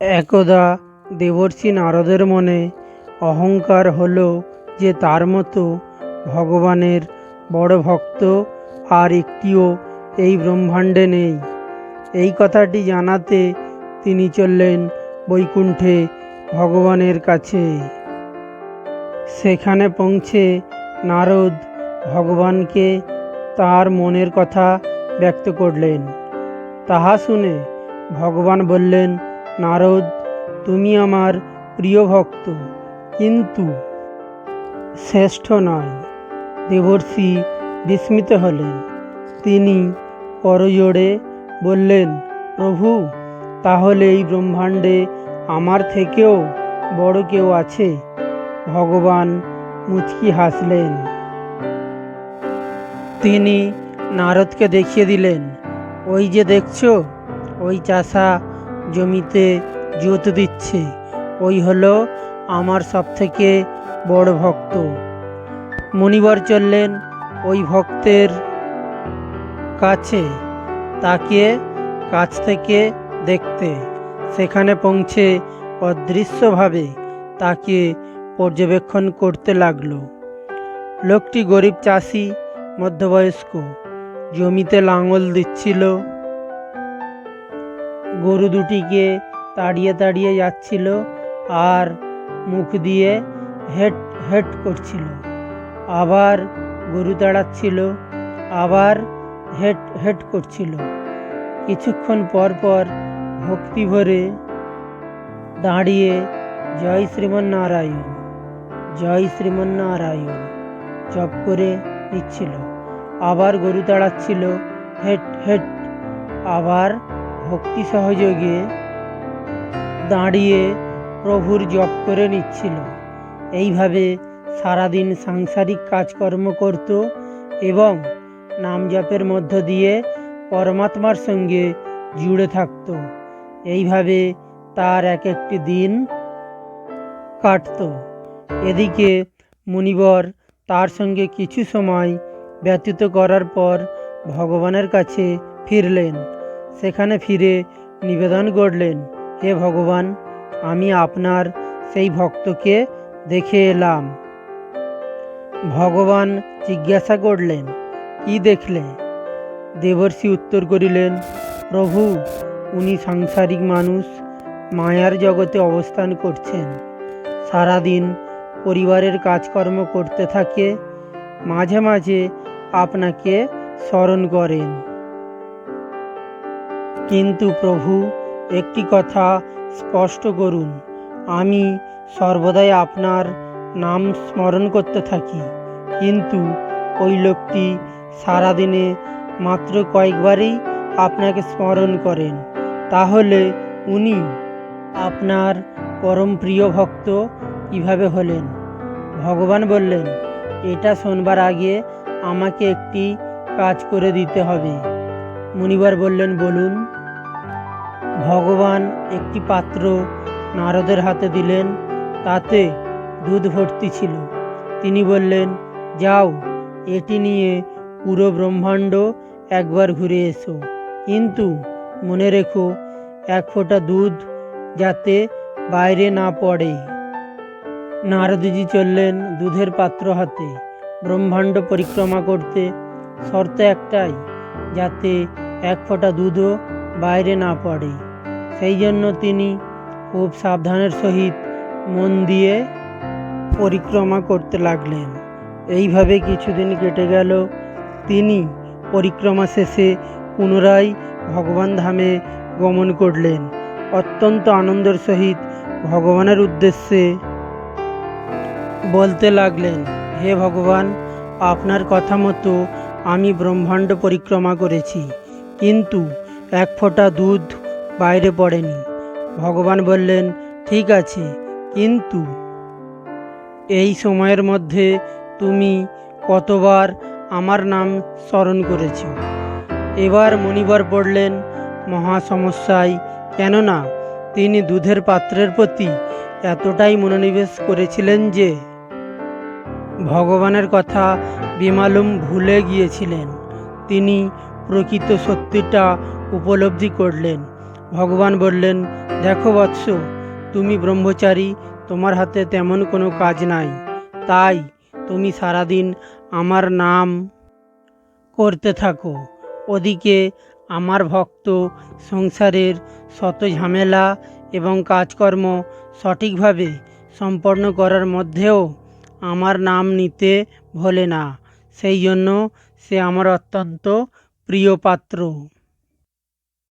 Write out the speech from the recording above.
একদা দেবর্ষি নারদের মনে অহংকার হলো যে তার মতো ভগবানের বড় ভক্ত আর একটিও এই ব্রহ্মাণ্ডে নেই। এই কথাটি জানাতে তিনি চললেন বৈকুণ্ঠে ভগবানের কাছে। সেখানে পৌঁছে নারদ ভগবানকে তার মনের কথা ব্যক্ত করলেন। তাহা শুনে ভগবান বললেন, নারদ, তুমি আমার প্রিয় ভক্ত, কিন্তু শ্রেষ্ঠ নয়। দেবর্ষি বিস্মিত হলেন। তিনি করজোড়ে বললেন, প্রভু, তাহলে এই ব্রহ্মাণ্ডে আমার থেকেও বড় কেউ আছে? ভগবান মুচকি হাসলেন। তিনি নারদকে দেখিয়ে দিলেন, ওই যে দেখছো, ওই চাষা জমিতে জোত দিচ্ছে, ওই হলো আমার সবথেকে বড় ভক্ত। মুনিবর চললেন ওই ভক্তের কাছে তাকে কাছ থেকে দেখতে। সেখানে পৌঁছে অদৃশ্যভাবে তাকে পর্যবেক্ষণ করতে লাগলো। লোকটি গরিব চাষি, মধ্যবয়স্ক, জমিতে লাঙল দিচ্ছিল। গরু দুটিকে তাড়িয়ে তাড়িয়ে যাচ্ছিল আর মুখ দিয়ে হেট হেট করছিল। আবার গরু তাড়াচ্ছিল, আবার হেট হেট করছিল। কিছুক্ষণ পর পর ভক্তি ভরে দাঁড়িয়ে জয় শ্রীমন্নারায়ণ, জয় শ্রীমন্নারায়ণ জপ করে নিচ্ছিল। আবার গরু তাড়াচ্ছিল, হেট হেট। আবার ভক্তি সহযোগে দাঁড়িয়ে প্রভুর জপ করে নিচ্ছিল। এইভাবে সারাদিন সাংসারিক কাজকর্ম করত এবং নাম জপের মধ্য দিয়ে পরমাত্মার সঙ্গে জুড়ে থাকত। এইভাবে তার এক একটি দিন কাটত। এদিকে মুনিবর তার সঙ্গে কিছু সময় ব্যতীত করার পর ভগবানের কাছে ফিরলেন। সেখানে ফিরে নিবেদন করলেন, হে ভগবান, আমি আপনার সেই ভক্তকে দেখে এলাম। ভগবান জিজ্ঞাসা করলেন, কি দেখলে? দেবর্ষি উত্তর করিলেন, প্রভু, উনি সাংসারিক মানুষ, মায়ার জগতে অবস্থান করছেন। সারাদিন পরিবারের কাজকর্ম করতে থাকে, মাঝে মাঝে আপনাকে স্মরণ করেন। কিন্তু প্রভু, একটি কথা স্পষ্ট করুন, আমি সর্বদাই আপনার নাম স্মরণ করতে থাকি, কিন্তু ওই লোকটি সারাদিনে মাত্র কয়েকবারই আপনাকে স্মরণ করেন। তাহলে উনি আপনার পরম প্রিয় ভক্ত কিভাবে হলেন? ভগবান বললেন, এটা শোনবার আগে আমাকে একটি কাজ করে দিতে হবে। মুনিবার বললেন, বলুন। ভগবান একটি পাত্র নারদের হাতে দিলেন, তাতে দুধ ভর্তি ছিল। তিনি বললেন, যাও, এটি নিয়ে পুরো ব্রহ্মাণ্ড একবার ঘুরে এসো, কিন্তু মনে রেখো, এক ফোঁটা দুধ যাতে বাইরে না পড়ে। নারদজি চললেন দুধের পাত্র হাতে ব্রহ্মাণ্ড পরিক্রমা করতে। শর্ত একটাই, যাতে এক ফোঁটা দুধও বাইরে না পড়ে। সেই জন্য তিনি খুব সাবধানের সহিত মন দিয়ে পরিক্রমা করতে লাগলেন। এইভাবে কিছুদিন কেটে গেল। তিনি পরিক্রমা শেষে পুনরায় ভগবান ধামে গমন করলেন। অত্যন্ত আনন্দের সহিত ভগবানের উদ্দেশ্যে বলতে লাগলেন, হে ভগবান, আপনার কথা মতো আমি ব্রহ্মাণ্ড পরিক্রমা করেছি, কিন্তু এক ফোঁটা দুধ বাইরে পড়েনি। ভগবান বললেন, ঠিক আছে, কিন্তু এই সময়ের মধ্যে তুমি কতবার আমার নাম স্মরণ করেছ? এবার মুনিবর পড়লেন মহা সমস্যায়, কেননা তিনি দুধের পাত্রের প্রতি এতটাই মনোনিবেশ করেছিলেন যে ভগবানের কথা বেমালুম ভুলে গিয়েছিলেন। তিনি প্রকৃত সত্যিটা উপলব্ধি করলেন। ভগবান বললেন, দেখো বৎস, তুমি ব্রহ্মচারী, তোমার হাতে তেমন কোনো কাজ নাই, তাই তুমি সারাদিন আমার নাম করতে থাকো। ওদিকে আমার ভক্ত সংসারের শত ঝামেলা এবং কাজকর্ম সঠিকভাবে সম্পন্ন করার মধ্যেও আমার নাম নিতে ভোলে না, সেই জন্য সে আমার অত্যন্ত প্রিয় পাত্র।